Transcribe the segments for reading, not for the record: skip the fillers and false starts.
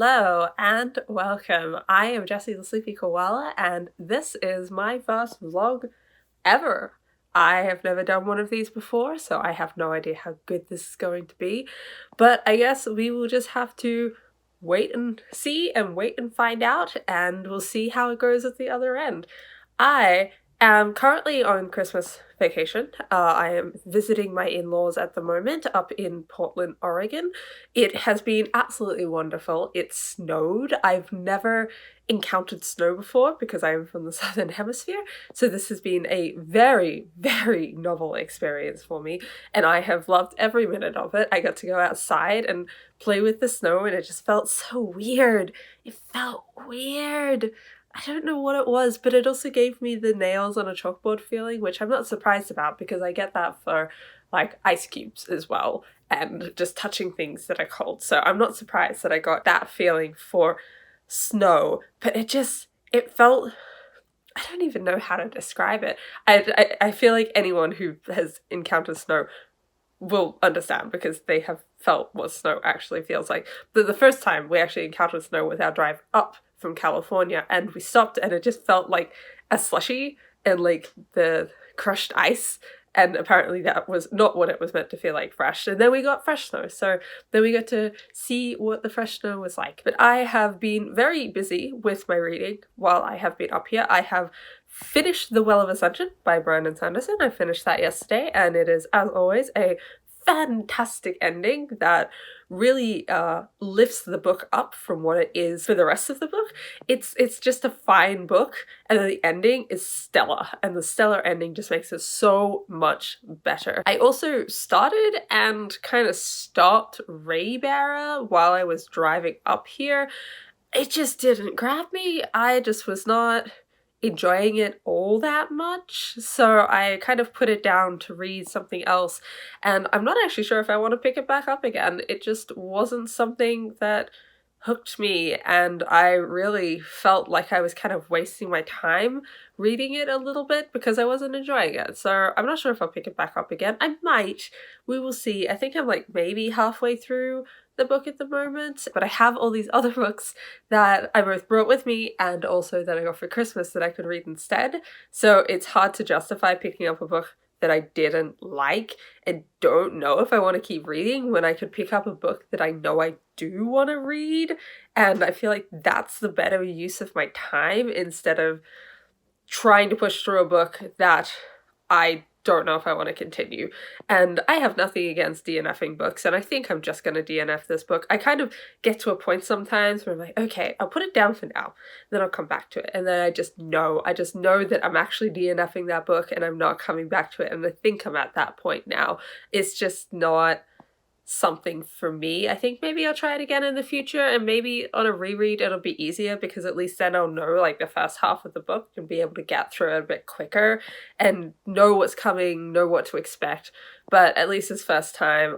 Hello and welcome. I am Jessie the Sleepy Koala and this is my first vlog ever. I have never done one of these before, so I have no idea how good this is going to be, but I guess we will just have to wait and see and wait and find out, and we'll see how it goes at the other end. I am currently on Christmas vacation. I am visiting my in-laws at the moment up in Portland, Oregon. It has been absolutely wonderful. It snowed. I've never encountered snow before because I am from the Southern Hemisphere, so this has been a very, very novel experience for me, and I have loved every minute of it. I got to go outside and play with the snow, and it just felt so weird. It felt weird. I don't know what it was, but it also gave me the nails on a chalkboard feeling, which I'm not surprised about because I get that for like ice cubes as well and just touching things that are cold. So I'm not surprised that I got that feeling for snow, but it felt, I don't even know how to describe it. I feel like anyone who has encountered snow will understand because they have felt what snow actually feels like. But the first time we actually encountered snow was our drive up from California, and we stopped and it just felt like a slushy and like the crushed ice, and apparently that was not what it was meant to feel like fresh. And then we got fresh snow, so then we got to see what the fresh snow was like. But I have been very busy with my reading while I have been up here. I have finished The Well of Ascension by Brandon Sanderson. I finished that yesterday, and it is, as always, a fantastic ending that really lifts the book up from what it is for the rest of the book. It's just a fine book, and then the ending is stellar, and the stellar ending just makes it so much better. I also started and kind of stopped Raybearer while I was driving up here. It just didn't grab me. I just was not enjoying it all that much, so I kind of put it down to read something else, and I'm not actually sure if I want to pick it back up again. It just wasn't something that hooked me, and I really felt like I was kind of wasting my time reading it a little bit because I wasn't enjoying it. So I'm not sure if I'll pick it back up again. I might. We will see. I think I'm like maybe halfway through the book at the moment, but I have all these other books that I both brought with me and also that I got for Christmas that I could read instead. So it's hard to justify picking up a book that I didn't like and don't know if I want to keep reading when I could pick up a book that I know I do want to read. And I feel like that's the better use of my time instead of trying to push through a book that I don't know if I want to continue. And I have nothing against DNFing books, and I think I'm just going to DNF this book. I kind of get to a point sometimes where I'm like, okay, I'll put it down for now, then I'll come back to it, and then I just know that I'm actually DNFing that book and I'm not coming back to it, and I think I'm at that point now. It's just not something for me. I think maybe I'll try it again in the future, and maybe on a reread it'll be easier because at least then I'll know like the first half of the book and be able to get through it a bit quicker and know what's coming, know what to expect. But at least this first time,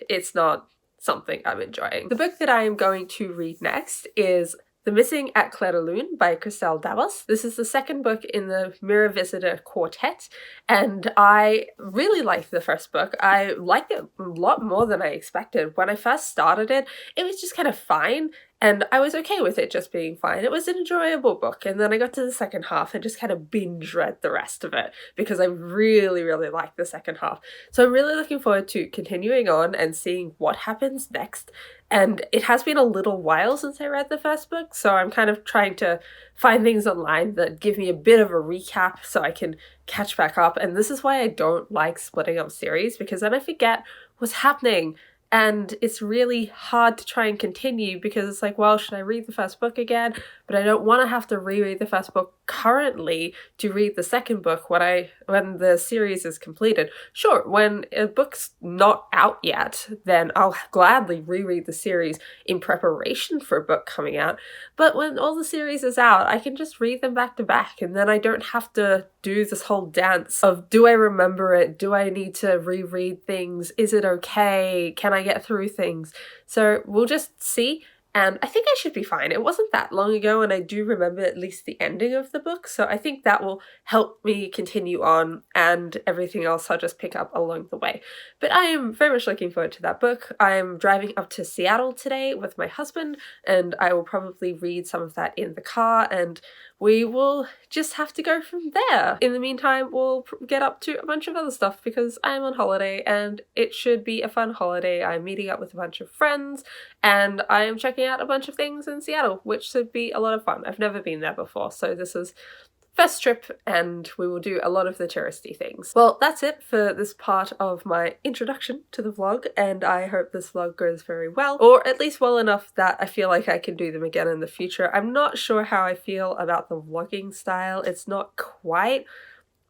it's not something I'm enjoying. The book that I am going to read next is The Missing at Clairedalune by Christelle Dabos. This is the second book in the Mirror Visitor Quartet, and I really liked the first book. I liked it a lot more than I expected. When I first started it, it was just kind of fine, and I was okay with it just being fine. It was an enjoyable book, and then I got to the second half and just kind of binge read the rest of it because I really, really liked the second half. So I'm really looking forward to continuing on and seeing what happens next. And it has been a little while since I read the first book, so I'm kind of trying to find things online that give me a bit of a recap so I can catch back up. And this is why I don't like splitting up series, because then I forget what's happening. And it's really hard to try and continue because it's like, well, should I read the first book again? But I don't want to have to reread the first book currently to read the second book when the series is completed. Sure, when a book's not out yet, then I'll gladly reread the series in preparation for a book coming out. But when all the series is out, I can just read them back to back, and then I don't have to do this whole dance of, do I remember it? Do I need to reread things? Is it okay? Can I get through things? So we'll just see and I think I should be fine. It wasn't that long ago, and I do remember at least the ending of the book, so I think that will help me continue on, and everything else I'll just pick up along the way. But I am very much looking forward to that book. I'm driving up to Seattle today with my husband, and I will probably read some of that in the car, and we will just have to go from there. In the meantime, we'll get up to a bunch of other stuff because I'm on holiday and it should be a fun holiday. I'm meeting up with a bunch of friends and I am checking out a bunch of things in Seattle, which should be a lot of fun. I've never been there before, so this is first trip and we will do a lot of the touristy things. Well, that's it for this part of my introduction to the vlog, and I hope this vlog goes very well, or at least well enough that I feel like I can do them again in the future. I'm not sure how I feel about the vlogging style. It's not quite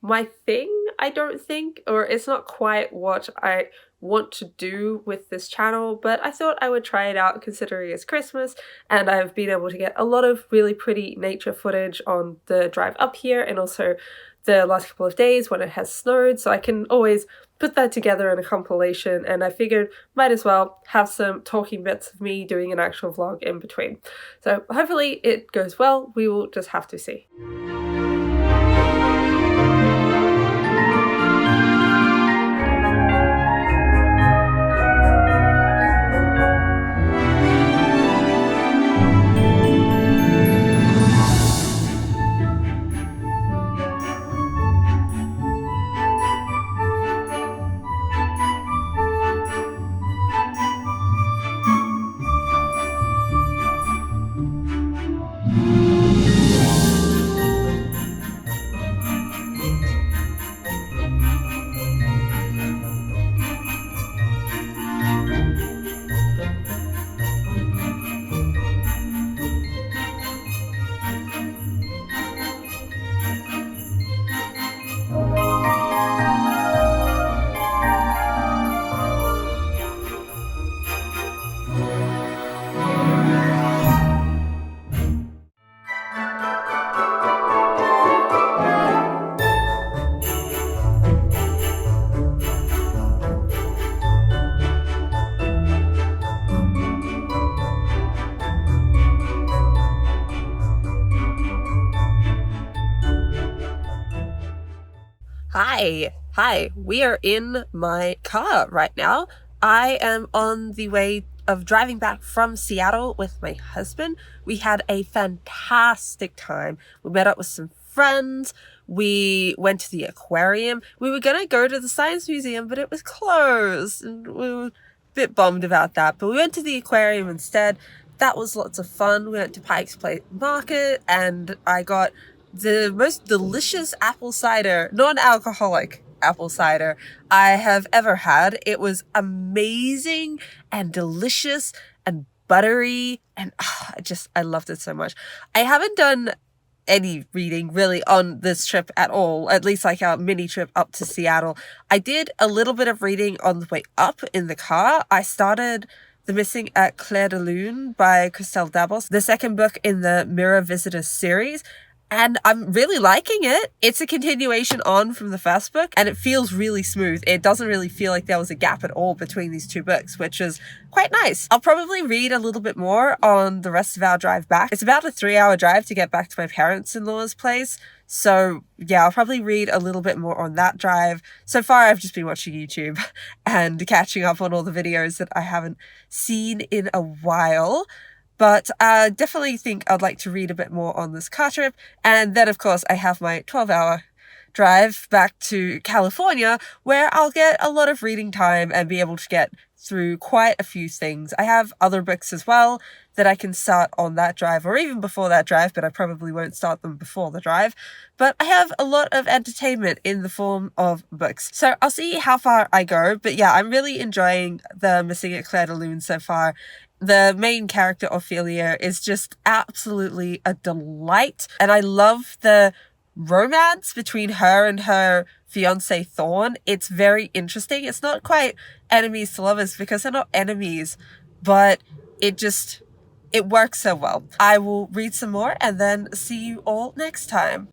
my thing, I don't think, or it's not quite what I want to do with this channel, but I thought I would try it out considering it's Christmas and I've been able to get a lot of really pretty nature footage on the drive up here and also the last couple of days when it has snowed, so I can always put that together in a compilation, and I figured might as well have some talking bits of me doing an actual vlog in between. So hopefully it goes well. We will just have to see. Hi, we are in my car right now. I am on the way of driving back from Seattle with my husband. We had a fantastic time. We met up with some friends. We went to the aquarium. We were gonna go to the science museum, but it was closed, and we were a bit bummed about that. But we went to the aquarium instead. That was lots of fun. We went to Pikes Market, and I got the most delicious apple cider, non-alcoholic apple cider I have ever had. It was amazing and delicious and buttery, and I loved it so much. I haven't done any reading really on this trip at all, at least like our mini trip up to Seattle. I did a little bit of reading on the way up in the car. I started The Missing at Clairedalune by Christelle Dabos, the second book in the Mirror Visitor series, and I'm really liking it. It's a continuation on from the first book, and it feels really smooth. It doesn't really feel like there was a gap at all between these two books, which is quite nice. I'll probably read a little bit more on the rest of our drive back. It's about a 3-hour drive to get back to my parents-in-law's place. So yeah, I'll probably read a little bit more on that drive. So far, I've just been watching YouTube and catching up on all the videos that I haven't seen in a while. But I definitely think I'd like to read a bit more on this car trip. And then, of course, I have my 12-hour drive back to California, where I'll get a lot of reading time and be able to get through quite a few things. I have other books as well that I can start on that drive or even before that drive, but I probably won't start them before the drive. But I have a lot of entertainment in the form of books. So I'll see how far I go. But yeah, I'm really enjoying The Missing at Clairedalune so far. The main character, Ophelia, is just absolutely a delight. And I love the romance between her and her fiance Thorn. It's very interesting. It's not quite enemies to lovers because they're not enemies, but it works so well. I will read some more and then see you all next time.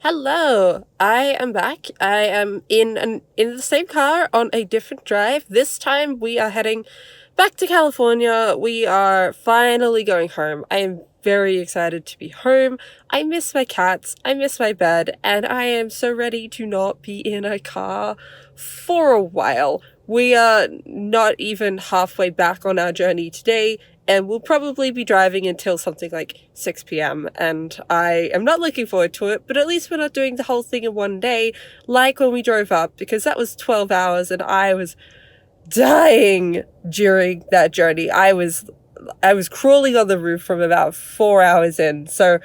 Hello, I am back. I am in the same car on a different drive. This time we are heading back to California. We are finally going home. I am very excited to be home. I miss my cats, I miss my bed, and I am so ready to not be in a car for a while. We are not even halfway back on our journey today, and we'll probably be driving until something like 6 p.m. And I am not looking forward to it, but at least we're not doing the whole thing in one day, like when we drove up, because that was 12 hours and I was dying during that journey. I was crawling on the roof from about 4 hours in, so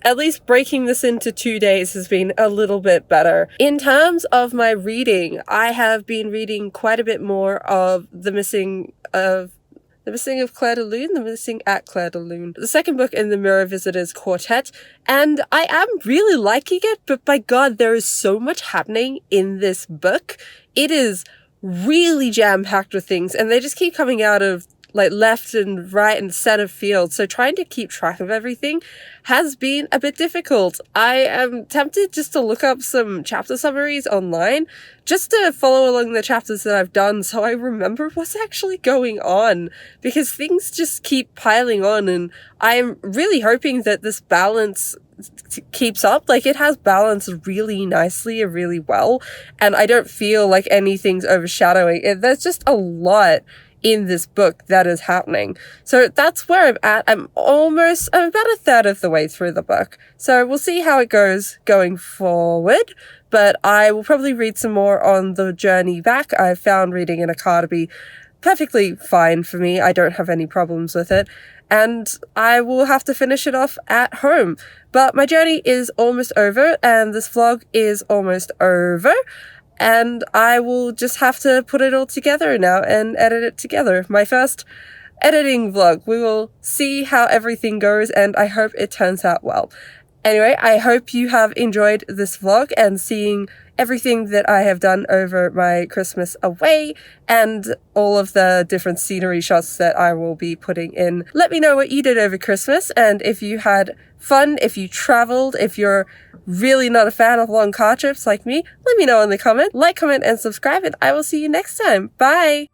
at least breaking this into 2 days has been a little bit better. In terms of my reading, I have been reading quite a bit more of The Missing of Clairedalune, The Missing at Clairedalune, the second book in the Mirror Visitors Quartet, and I am really liking it, but by God, there is so much happening in this book. It is really jam-packed with things, and they just keep coming out of like left and right and center field, so trying to keep track of everything has been a bit difficult. I am tempted just to look up some chapter summaries online just to follow along the chapters that I've done so I remember what's actually going on, because things just keep piling on, and I'm really hoping that this balance keeps up. Like, it has balanced really nicely and really well, and I don't feel like anything's overshadowing it. There's just a lot in this book that is happening. So that's where I'm at. I'm about a third of the way through the book. So we'll see how it goes going forward, but I will probably read some more on the journey back. I've found reading in a car to be perfectly fine for me. I don't have any problems with it, and I will have to finish it off at home. But my journey is almost over, and this vlog is almost over, and I will just have to put it all together now and edit it together. My first editing vlog. We will see how everything goes, and I hope it turns out well. Anyway, I hope you have enjoyed this vlog and seeing everything that I have done over my Christmas away and all of the different scenery shots that I will be putting in. Let me know what you did over Christmas, and if you had fun, if you traveled, if you're really not a fan of long car trips like me, let me know in the comment. Like, comment, and subscribe, and I will see you next time. Bye!